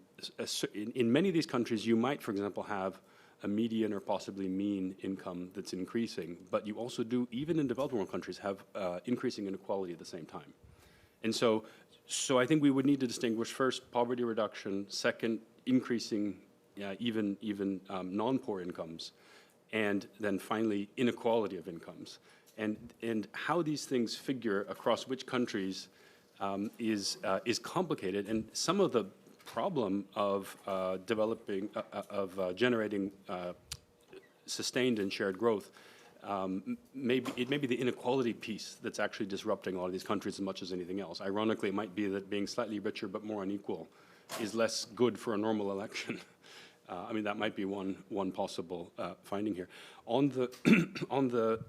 [SPEAKER 4] many of these countries, you might, for example, have a median or possibly mean income that's increasing, but you also do, even in developing world countries, have increasing inequality at the same time. And so I think we would need to distinguish first poverty reduction, second increasing even non-poor incomes, and then finally inequality of incomes. And how these things figure across which countries is complicated, and some of the problem of generating sustained and shared growth Maybe it may be the inequality piece that's actually disrupting a lot of these countries as much as anything else. Ironically, it might be that being slightly richer but more unequal is less good for a normal election. I mean, that might be one possible finding here. On the on the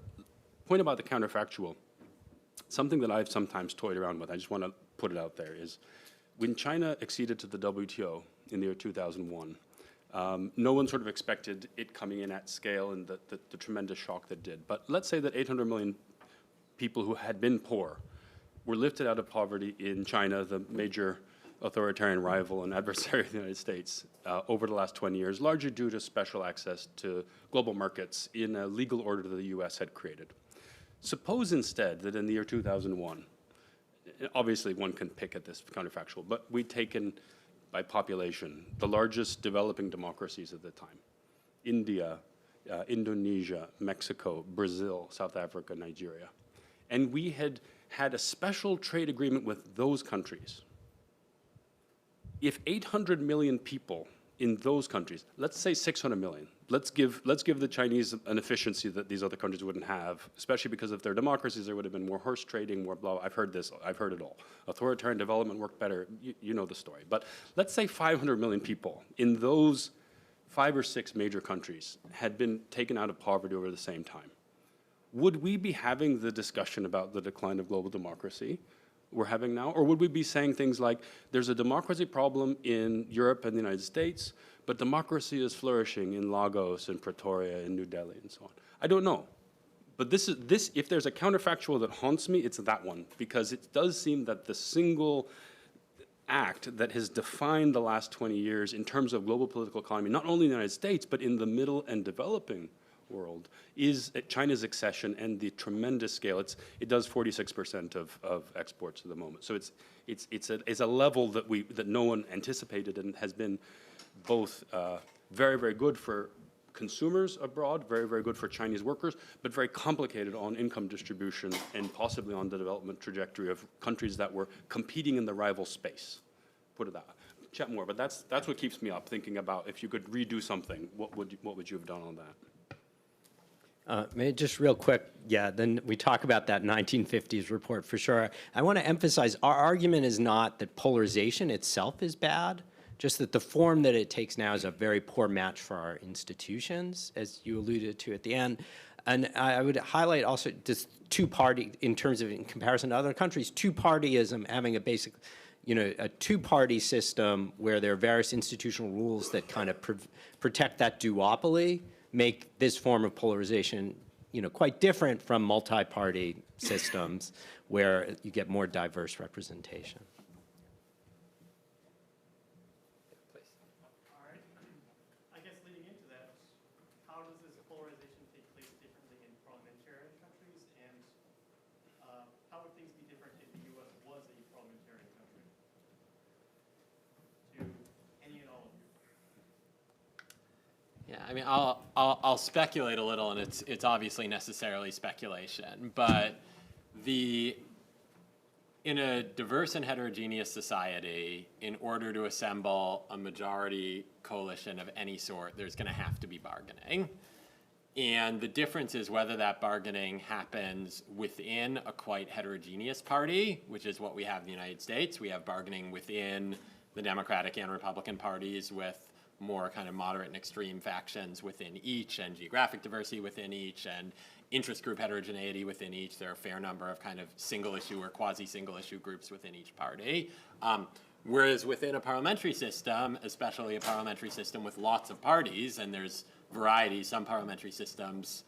[SPEAKER 4] point about the counterfactual, something that I've sometimes toyed around with, I just want to put it out there, is when China acceded to the WTO in the year 2001, no one sort of expected it coming in at scale and the tremendous shock that did. But let's say that 800 million people who had been poor were lifted out of poverty in China, the major authoritarian rival and adversary of the United States, over the last 20 years, largely due to special access to global markets in a legal order that the US had created. Suppose instead that in the year 2001, obviously one can pick at this counterfactual, but we'd taken by population the largest developing democracies at the time: India, Indonesia, Mexico, Brazil, South Africa, Nigeria. And we had had a special trade agreement with those countries. If 800 million people in those countries, let's say 600 million, let's give the Chinese an efficiency that these other countries wouldn't have, especially because if they're democracies, there would have been more horse trading, more blah. I've heard this, I've heard it all. Authoritarian development worked better, you know the story. But let's say 500 million people in those 5 or 6 major countries had been taken out of poverty over the same time. Would we be having the discussion about the decline of global democracy we're having now? Or would we be saying things like, there's a democracy problem in Europe and the United States, but democracy is flourishing in Lagos and Pretoria and New Delhi and so on? I don't know. But if there's a counterfactual that haunts me, it's that one, because it does seem that the single act that has defined the last 20 years in terms of global political economy, not only in the United States, but in the middle and developing world, is China's accession and the tremendous scale. It does 46% of exports at the moment. So it's a level that no one anticipated, and has been both very, very good for consumers abroad, very, very good for Chinese workers, but very complicated on income distribution and possibly on the development trajectory of countries that were competing in the rival space. Put it that way. Chat more, but that's what keeps me up, thinking about if you could redo something, what would you have done on that?
[SPEAKER 2] Maybe just real quick, yeah, then we talk about that 1950s report for sure. I want to emphasize our argument is not that polarization itself is bad, just that the form that it takes now is a very poor match for our institutions, as you alluded to at the end. And I would highlight also just two-party, in terms of in comparison to other countries, two-partyism having a basic, a two-party system where there are various institutional rules that kind of protect that duopoly, make this form of polarization, quite different from multi-party systems where you get more diverse representation.
[SPEAKER 6] All right. I guess leading into that, how does this polarization take place differently in parliamentarian countries, and how would things be different if the U.S. was a parliamentarian country? To any and all of you.
[SPEAKER 1] Yeah, I mean, I'll speculate a little, and it's obviously necessarily speculation, but in a diverse and heterogeneous society, in order to assemble a majority coalition of any sort, there's going to have to be bargaining. And the difference is whether that bargaining happens within a quite heterogeneous party, which is what we have in the United States. We have bargaining within the Democratic and Republican parties with more kind of moderate and extreme factions within each, and geographic diversity within each, and interest group heterogeneity within each. There are a fair number of kind of single issue or quasi-single issue groups within each party. Whereas within a parliamentary system, especially a parliamentary system with lots of parties, and there's variety, some parliamentary systems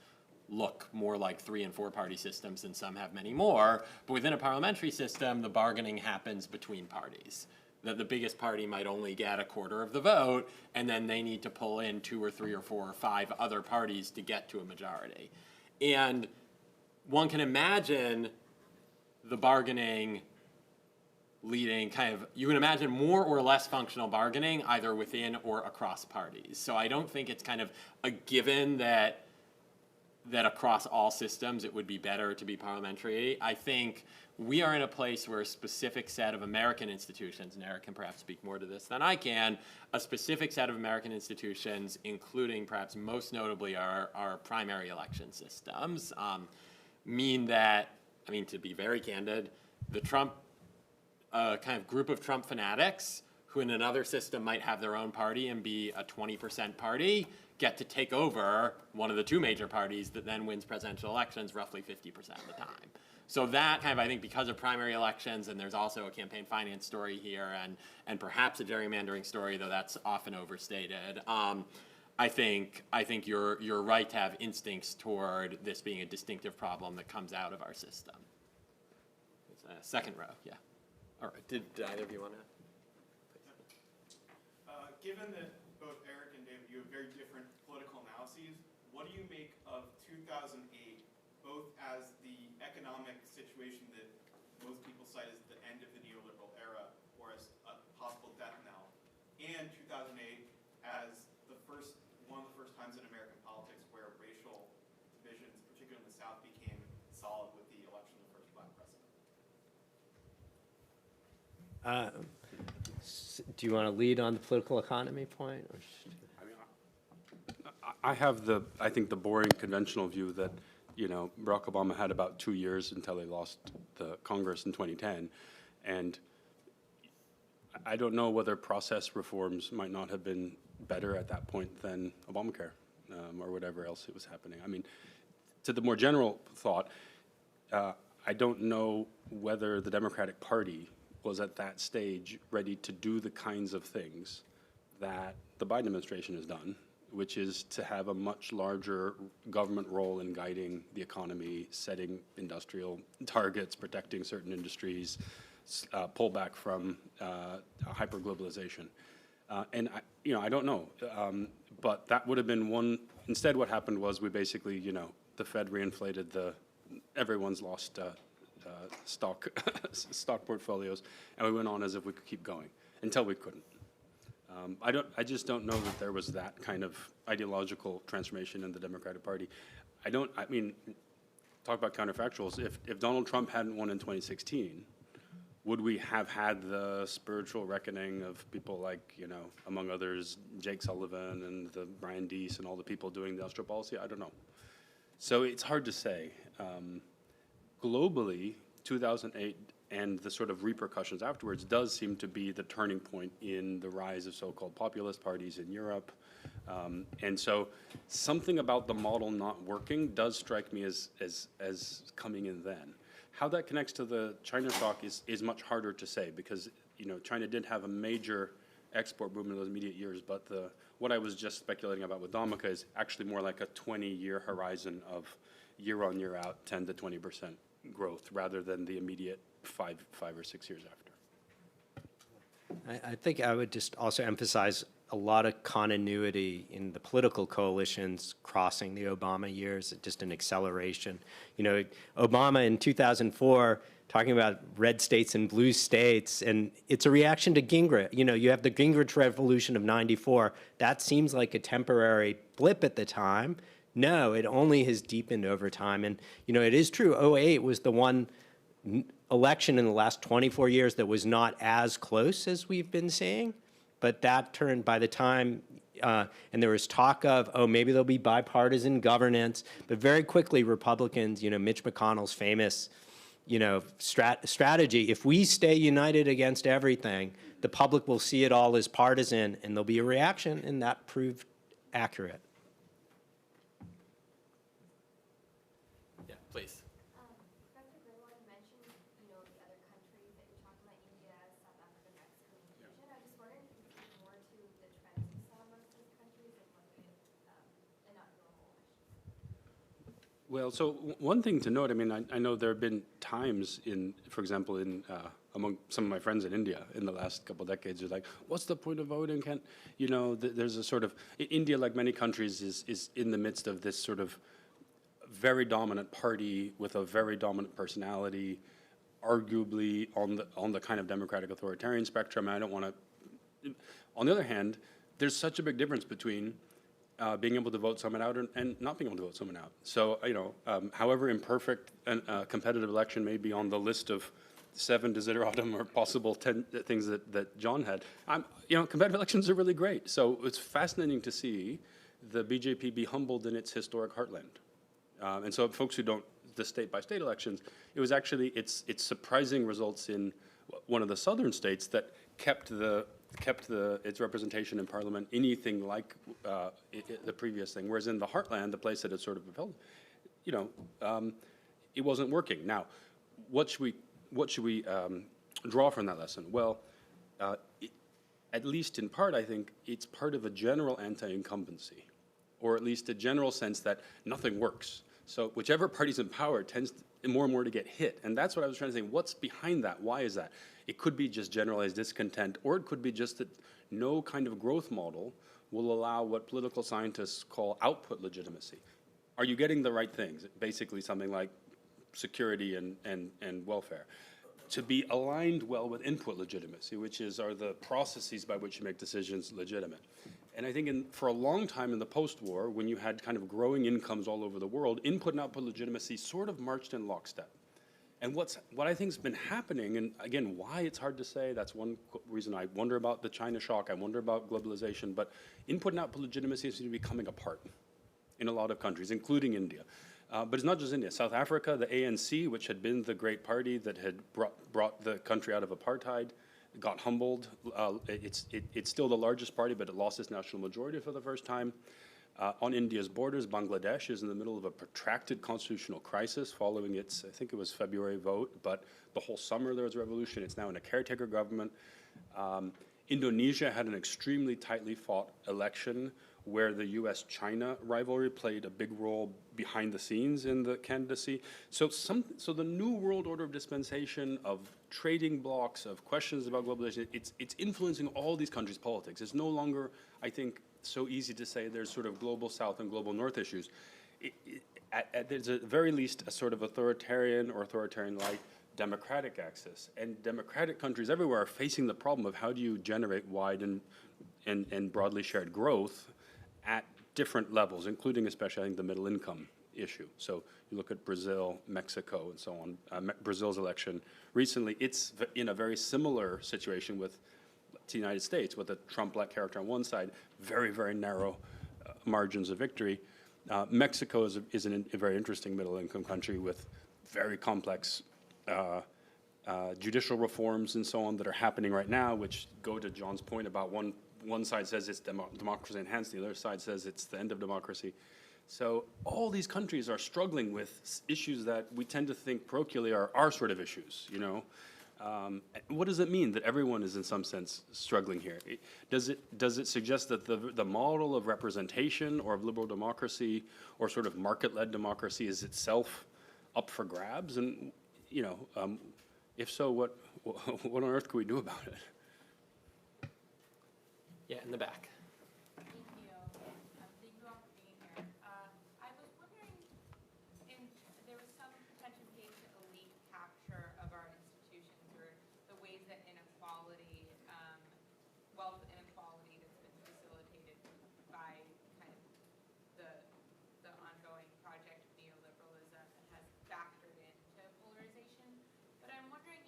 [SPEAKER 1] look more like 3- and 4-party systems, and some have many more. But within a parliamentary system, the bargaining happens between parties. That the biggest party might only get a quarter of the vote, and then they need to pull in 2 or 3 or 4 or 5 other parties to get to a majority. And one can imagine the bargaining leading you can imagine more or less functional bargaining either within or across parties. So I don't think it's kind of a given that that across all systems it would be better to be parliamentary. I think we are in a place where a specific set of American institutions, and Eric can perhaps speak more to this than I can, a specific set of American institutions, including perhaps most notably our primary election systems, mean that, I mean, to be very candid, the Trump kind of group of Trump fanatics who in another system might have their own party and be a 20% party get to take over one of the two major parties that then wins presidential elections roughly 50% of the time. So that kind of, I think, because of primary elections, and there's also a campaign finance story here and perhaps a gerrymandering story, though that's often overstated. I think you're right to have instincts toward this being a distinctive problem that comes out of our system. Second row, yeah. All right, did either of you want to?
[SPEAKER 6] Given that both Eric and David, you have very different political analyses, what do you make of 2008, both as the economic situation that most people cite as the end of the neoliberal era, or as a possible death knell, and 2008 as one of the first times in American politics where racial divisions, particularly in the South, became solid with the election of the first black president?
[SPEAKER 2] Do you want to lead on the political economy point? Or
[SPEAKER 4] I have I think the boring conventional view that, Barack Obama had about 2 years until he lost the Congress in 2010. And I don't know whether process reforms might not have been better at that point than Obamacare or whatever else it was happening. I mean, to the more general thought, I don't know whether the Democratic Party was at that stage ready to do the kinds of things that the Biden administration has done, which is to have a much larger government role in guiding the economy, setting industrial targets, protecting certain industries, pull back from hyperglobalization. And I don't know, but that would have been one. Instead, what happened was we basically, the Fed reinflated everyone's lost stock portfolios, and we went on as if we could keep going until we couldn't. I just don't know that there was that kind of ideological transformation in the Democratic Party. I mean, talk about counterfactuals. If Donald Trump hadn't won in 2016, would we have had the spiritual reckoning of people like, among others, Jake Sullivan and the Brian Deese and all the people doing the industrial policy? I don't know. So it's hard to say. Globally, 2008 and the sort of repercussions afterwards does seem to be the turning point in the rise of so-called populist parties in Europe. And so something about the model not working does strike me as coming in then. How that connects to the China shock is much harder to say because, China did have a major export boom in those immediate years, but what I was just speculating about with Dhamaka is actually more like a 20-year horizon of year on, year out, 10 to 20% growth rather than the immediate 5 or 6 years after.
[SPEAKER 2] I think I would just also emphasize a lot of continuity in the political coalitions crossing the Obama years, just an acceleration. Obama in 2004 talking about red states and blue states, and it's a reaction to Gingrich. You have the Gingrich revolution of '94. That seems like a temporary blip at the time. No, it only has deepened over time. And, it is true, '08 was the one election in the last 24 years that was not as close as we've been seeing. But that turned by the time, and there was talk of, maybe there'll be bipartisan governance. But very quickly, Republicans, Mitch McConnell's famous, strategy, if we stay united against everything, the public will see it all as partisan, and there'll be a reaction, and that proved accurate.
[SPEAKER 1] Yeah, please.
[SPEAKER 7] Dr. Grewal, you mentioned, the other countries that you're talking about, India, South Africa, Mexico, and Asia. I was just wondering if you could speak more to the trends you saw amongst those countries and whether they're not normal.
[SPEAKER 4] Well, so one thing to note, I know there have been times for example, among some of my friends in India in the last couple of decades, they're like, what's the point of voting? There's a sort of, India, like many countries, is in the midst of this sort of very dominant party with a very dominant personality, arguably on the kind of democratic authoritarian spectrum. I don't want to. On the other hand, there's such a big difference between being able to vote someone out and not being able to vote someone out. So, however imperfect a competitive election may be on the list of 7 desideratum or possible 10 things that John had, competitive elections are really great. So it's fascinating to see the BJP be humbled in its historic heartland. And so folks who don't, the state-by-state elections, it was actually, it's surprising results in one of the southern states that kept its representation in parliament anything like the previous thing, whereas in the heartland, the place that it sort of repelled, it wasn't working. Now, what should we draw from that lesson? Well, at least in part, I think it's part of a general anti-incumbency, or at least a general sense that nothing works. So whichever party's in power tends more and more to get hit. And that's what I was trying to say. What's behind that? Why is that? It could be just generalized discontent, or it could be just that no kind of growth model will allow what political scientists call output legitimacy. Are you getting the right things? Basically something like security and welfare. To be aligned well with input legitimacy, which are the processes by which you make decisions legitimate. And I think for a long time in the post-war, when you had kind of growing incomes all over the world, input and output legitimacy sort of marched in lockstep. And what I think has been happening, and again, why it's hard to say, that's one reason I wonder about the China shock, I wonder about globalization, but input and output legitimacy seems to be coming apart in a lot of countries, including India. But it's not just India. South Africa, the ANC, which had been the great party that had brought the country out of apartheid, got humbled. It's still the largest party, but it lost its national majority for the first time. On India's borders, Bangladesh is in the middle of a protracted constitutional crisis following its, I think it was February vote, but the whole summer there was a revolution. It's now in a caretaker government. Indonesia had an extremely tightly fought election where the US-China rivalry played a big role behind the scenes in the candidacy. So the new world order of dispensation, of trading blocks, of questions about globalization, it's influencing all these countries' politics. It's no longer, I think, so easy to say there's sort of global South and global North issues. There's at the very least a sort of authoritarian or authoritarian-like democratic axis. And democratic countries everywhere are facing the problem of how do you generate wide and broadly shared growth at different levels, including especially, I think, the middle income issue. So you look at Brazil, Mexico, and so on. Brazil's election recently, it's in a very similar situation with the United States, with a Trump-like character on one side, very, very narrow margins of victory. Mexico is a very interesting middle-income country with very complex judicial reforms and so on that are happening right now, which go to John's point about one side says it's democracy enhanced, the other side says it's the end of democracy. So all these countries are struggling with issues that we tend to think parochially are our sort of issues, What does it mean that everyone is in some sense struggling here? Does it suggest that the model of representation or of liberal democracy or sort of market-led democracy is itself up for grabs? And, if so, what on earth can we do about it?
[SPEAKER 1] Yeah, in the back.
[SPEAKER 8] Thank you. Thank you all for being here. I was wondering, there was some attention paid to elite capture of our institutions, or the ways that inequality, wealth inequality that's been facilitated by kind of the ongoing project of neoliberalism has factored into polarization. But I'm wondering,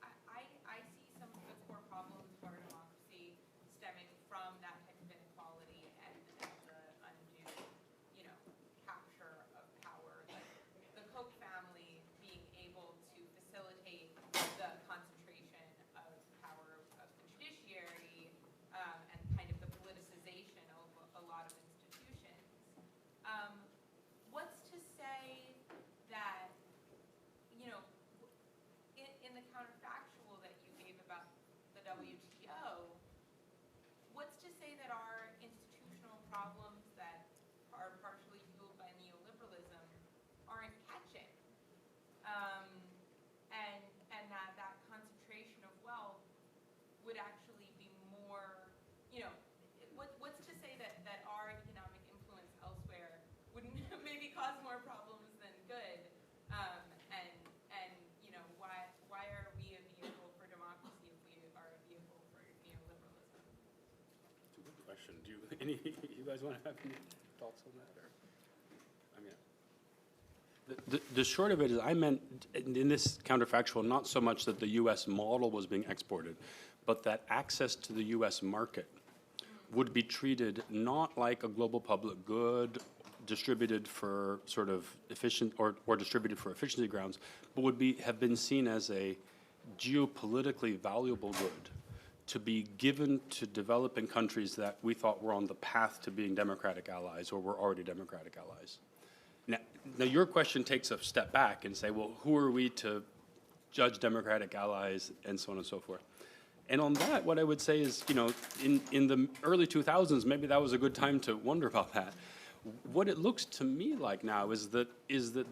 [SPEAKER 8] I see some of the core problems of our democracy stemming from that type of inequality and the undue, capture of power. Like the Koch family being able to facilitate the concentration of power of the judiciary and kind of the politicization of a lot of institutions. What's to say that, in the counter
[SPEAKER 4] question. Do you guys want to have any thoughts on that? Or, I mean, the short of it is, I meant in this counterfactual, not so much that the U.S. model was being exported, but that access to the U.S. market would be treated not like a global public good distributed for sort of efficient or distributed for efficiency grounds, but would have been seen as a geopolitically valuable good to be given to developing countries that we thought were on the path to being democratic allies or were already democratic allies. Now your question takes a step back and say, well, who are we to judge democratic allies and so on and so forth? And on that, what I would say is, in the early 2000s, maybe that was a good time to wonder about that. What it looks to me like now is that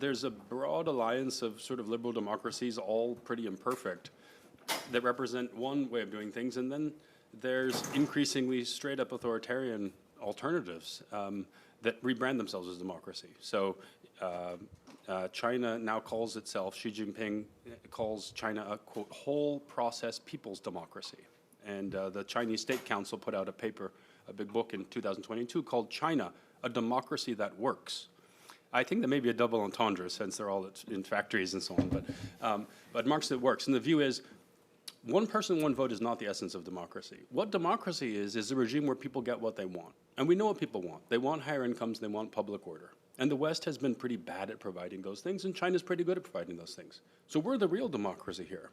[SPEAKER 4] there's a broad alliance of sort of liberal democracies, all pretty imperfect, that represent one way of doing things, and then there's increasingly straight-up authoritarian alternatives that rebrand themselves as democracy. So China now calls itself, Xi Jinping calls China a, quote, whole process people's democracy. And the Chinese State Council put out a paper, a big book in 2022 called China, a Democracy That Works. I think that may be a double entendre since they're all in factories and so on, but democracy that works. And the view is, one person, one vote is not the essence of democracy. What democracy is a regime where people get what they want. And we know what people want. They want higher incomes, they want public order. And the West has been pretty bad at providing those things, and China's pretty good at providing those things. So we're the real democracy here.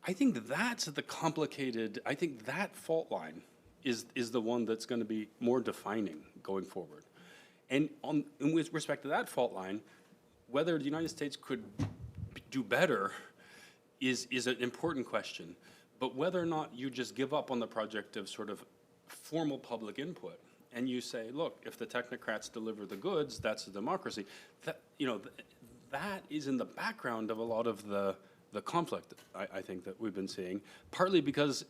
[SPEAKER 4] I think that's the complicated, I think that fault line is the one that's going to be more defining going forward. And with respect to that fault line, whether the United States could do better is an important question. But whether or not you just give up on the project of sort of formal public input and you say, look, if the technocrats deliver the goods, that's a democracy, that, that is in the background of a lot of the conflict, I think, that we've been seeing, partly because,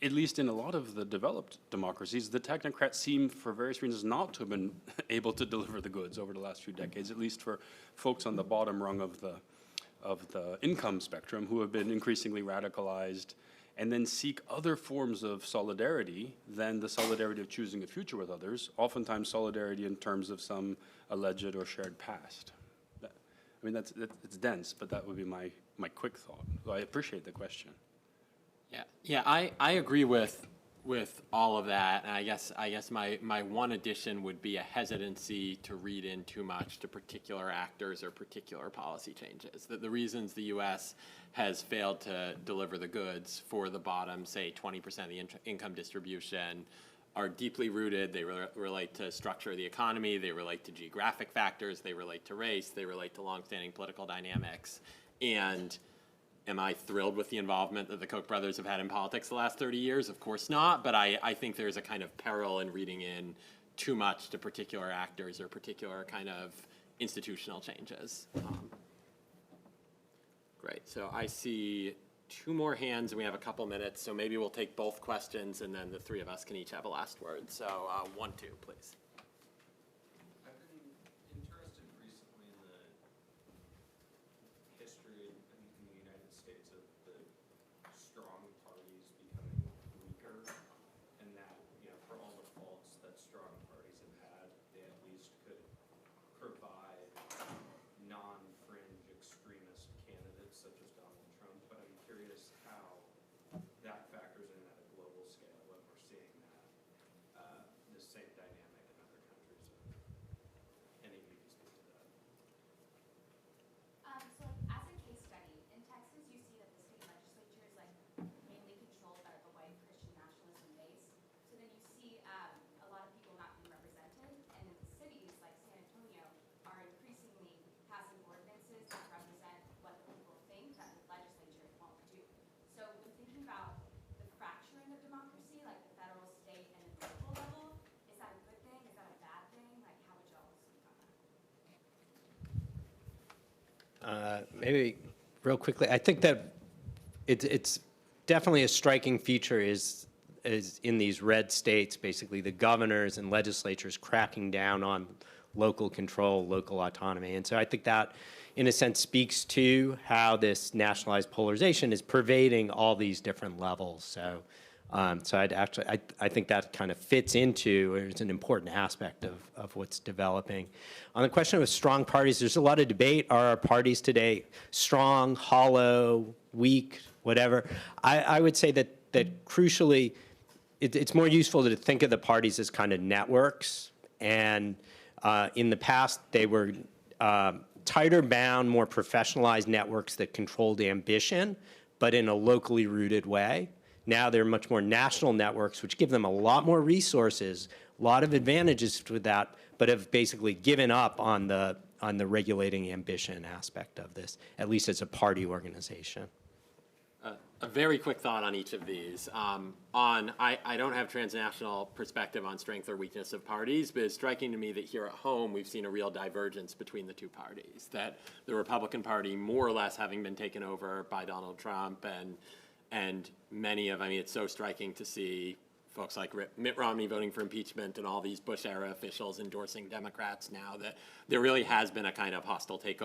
[SPEAKER 4] at least in a lot of the developed democracies, the technocrats seem, for various reasons, not to have been able to deliver the goods over the last few decades, at least for folks on the bottom rung of the income spectrum who have been increasingly radicalized and then seek other forms of solidarity than the solidarity of choosing a future with others, oftentimes solidarity in terms of some alleged or shared past. I mean, it's dense, but that would be my quick thought. So I appreciate the question.
[SPEAKER 1] Yeah, I agree with all of that, and I guess my one addition would be a hesitancy to read in too much to particular actors or particular policy changes. That the reasons the U.S. has failed to deliver the goods for the bottom, say 20% of the income distribution, are deeply rooted. They relate to structure of the economy. They relate to geographic factors. They relate to race. They relate to longstanding political dynamics. And am I thrilled with the involvement that the Koch brothers have had in politics the last 30 years? Of course not, but I think there's a kind of peril in reading in too much to particular actors or particular kind of institutional changes. Great, so I see two more hands and we have a couple minutes, so maybe we'll take both questions and then the three of us can each have a last word. So 1, 2, please.
[SPEAKER 9] I've been interested recently in the history in the United States of the strong parties becoming weaker, and that, for all the faults that strong parties have had, they at least could provide non-fringe extremist candidates such as Donald Trump. But I'm curious how that factors in at a global scale when we're seeing that the same dynamic in other countries. Any of you can speak to that.
[SPEAKER 7] So as a case study, in Texas, you see that the state legislature is mainly controlled by a white Christian nationalism base. So then you see a lot of people not being represented, and in cities like San Antonio are increasingly passing ordinances that represent what the people think that the legislature won't do. So when thinking about the fracturing of democracy, like the federal, state, and the local level, is that a good thing? Is that a bad thing? How would y'all speak on that?
[SPEAKER 2] Maybe real quickly, I think that it's definitely a striking feature is in these red states, basically the governors and legislatures cracking down on local control, local autonomy. And so I think that, in a sense, speaks to how this nationalized polarization is pervading all these different levels. So So I think that kind of fits into, or it's an important aspect of what's developing. On the question of strong parties, there's a lot of debate. Are our parties today strong, hollow, weak, whatever? I would say that crucially, it's more useful to think of the parties as kind of networks. And in the past, they were tighter bound, more professionalized networks that controlled ambition, but in a locally rooted way. Now they're much more national networks, which give them a lot more resources, a lot of advantages with that, but have basically given up on the regulating ambition aspect of this, at least as a party organization.
[SPEAKER 1] A very quick thought on each of these. I don't have transnational perspective on strength or weakness of parties, but it's striking to me that here at home we've seen a real divergence between the two parties, that the Republican Party more or less having been taken over by Donald Trump and many of, I mean, it's so striking to see folks like Mitt Romney voting for impeachment and all these Bush-era officials endorsing Democrats now, that there really has been a kind of hostile takeover